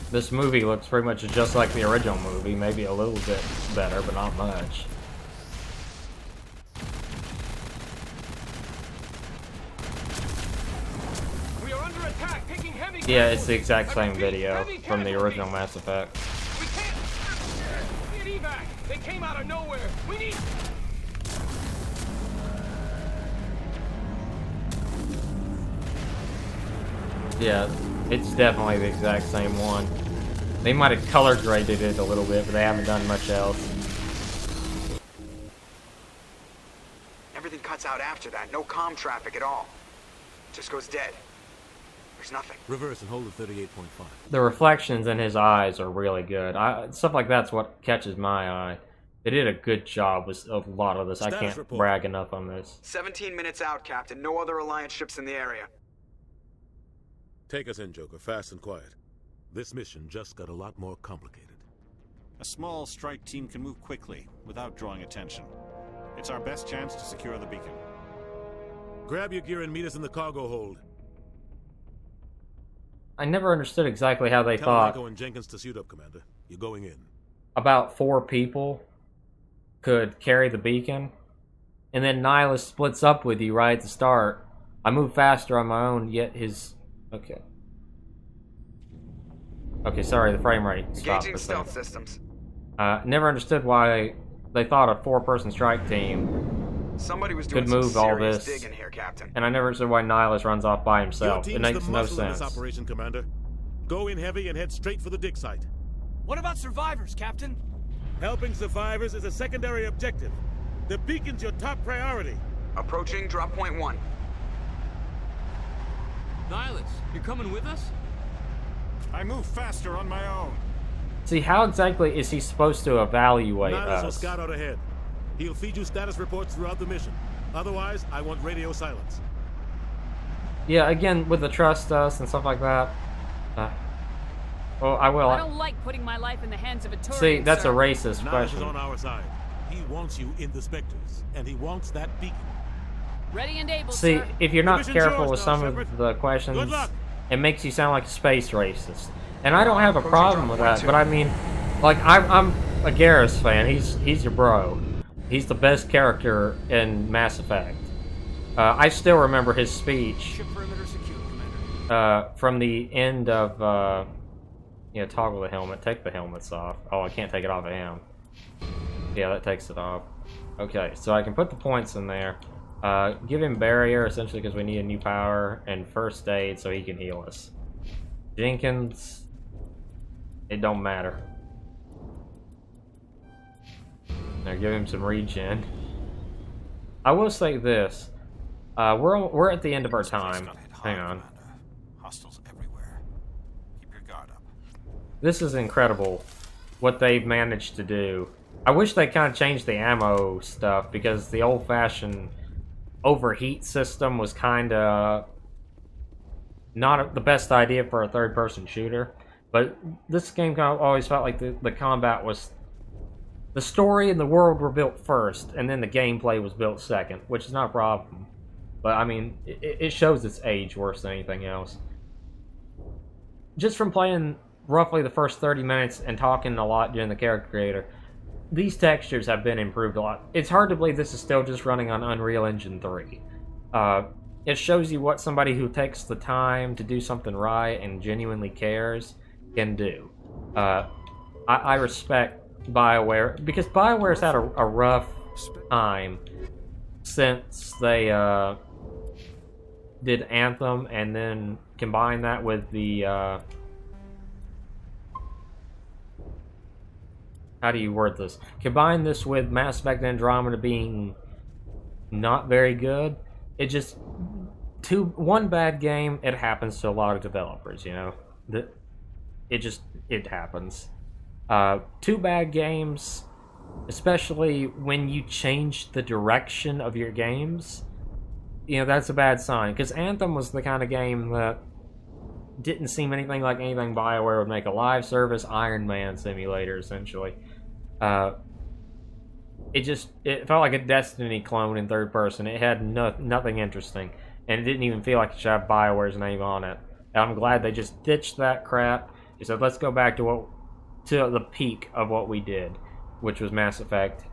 This movie looks pretty much just like the original movie, maybe a little bit better, but not much. We are under attack, taking heavy. Yeah, it's the exact same video from the original Mass Effect. We can't. Get evac. They came out of nowhere. We need. Yeah, it's definitely the exact same one. They might have color graded it a little bit, but they haven't done much else. Everything cuts out after that. No comm traffic at all. Just goes dead. There's nothing. Reverse and hold at 38.5. The reflections in his eyes are really good. Stuff like that's what catches my eye. They did a good job with a lot of this. I can't brag enough on this. 17 minutes out, Captain. No other Alliance ships in the area. Take us in, Joker, fast and quiet. This mission just got a lot more complicated. A small strike team can move quickly, without drawing attention. It's our best chance to secure the beacon. Grab your gear and meet us in the cargo hold. I never understood exactly how they Tell thought Marco and Jenkins to suit up, Commander. You're going in. about 4 people could carry the beacon, and then Nihilus splits up with you right at the start. I move faster on my own, yet his... Okay. Okay, sorry, the frame rate stopped. Engaging stealth systems. Never understood why they thought a 4-person strike team Somebody was doing could move some all serious this, digging here, Captain. and I never understood why Nihilus runs off by Your himself. team's It makes the no muscle in sense. this operation, Commander. Go in heavy and head straight for the dig site. What about survivors, Captain? Helping survivors is a secondary objective. The beacon's your top priority. Approaching drop point 1. Nihilus, you're coming with us? I move faster on my own. See, how exactly is he supposed to evaluate Nihilus will us? scout out ahead. He'll feed you status reports throughout the mission. Otherwise, I want radio silence. Yeah, again, with the trust us and stuff like that. Well, I will. I don't like putting my life in the hands of a tourist. See, that's sir. a racist Nihilus question. is on our side. He wants you in the Spectres, and he wants that beacon. Ready and able, See, sir. if you're not Mission's careful yours with now, some Shepard. of the questions, Good luck. it makes you sound like a space racist. And I don't have a problem with that, but I mean, like, I'm a Garrus fan. He's your bro. He's the best character in Mass Effect. I still remember his speech Ship perimeter secure, Commander. from the end of, toggle the helmet, take the helmets off. Oh, I can't take it off of him. Yeah, that takes it off. Okay, so I can put the points in there. Give him barrier, essentially, because we need a new power, and first aid so he can heal us. Jenkins, it don't matter. Now give him some regen. I will say this. We're at the end of our time. Hang on. Hostiles everywhere. Keep your guard up. This is incredible what they've managed to do. I wish they kind of changed the ammo stuff, because the old-fashioned overheat system was kind of not the best idea for a third-person shooter. But this game kind of always felt like the combat was... The story and the world were built first, and then the gameplay was built second, which is not a problem. But, I mean, it shows its age worse than anything else. Just from playing roughly the first 30 minutes and talking a lot during the character creator, these textures have been improved a lot. It's hard to believe this is still just running on Unreal Engine 3. It shows you what somebody who takes the time to do something right and genuinely cares can do. I respect BioWare, because BioWare's had a rough time since they did Anthem, and then combine that with the how do you word this? Combine this with Mass Effect Andromeda being not very good. It just one bad game. It happens to a lot of developers, you know. It happens. 2 bad games, especially when you change the direction of your games, you know, that's a bad sign. Because Anthem was the kind of game that didn't seem anything like anything BioWare would make. A live service Iron Man simulator, essentially. It felt like a Destiny clone in third person. It had nothing interesting, and it didn't even feel like it should have BioWare's name on it. And I'm glad they just ditched that crap. They said, let's go back to the peak of what we did, which was Mass Effect.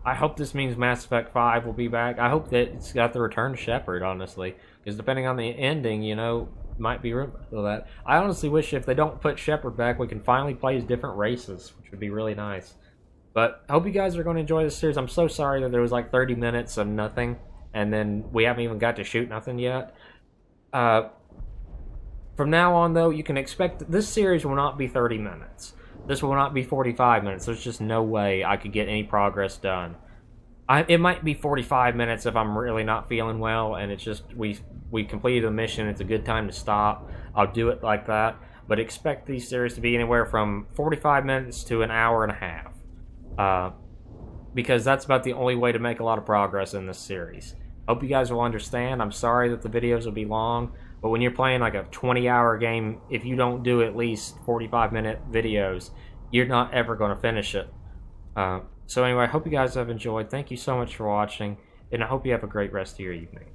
I hope this means Mass Effect 5 will be back. I hope that it's got the return to Shepard, honestly, because depending on the ending, you know, might be room for that. I honestly wish if they don't put Shepard back, we can finally play as different races, which would be really nice. But I hope you guys are going to enjoy this series. I'm so sorry that there was like 30 minutes of nothing, and then we haven't even got to shoot nothing yet. From now on, though, you can expect that this series will not be 30 minutes. This will not be 45 minutes. There's just no way I could get any progress done. It might be 45 minutes if I'm really not feeling well, and it's just we completed a mission. It's a good time to stop. I'll do it like that. But expect these series to be anywhere from 45 minutes to an hour and a half. Because that's about the only way to make a lot of progress in this series. Hope you guys will understand. I'm sorry that the videos will be long, but when you're playing like a 20-hour game, if you don't do at least 45-minute videos, you're not ever going to finish it. So anyway, I hope you guys have enjoyed. Thank you so much for watching, and I hope you have a great rest of your evening.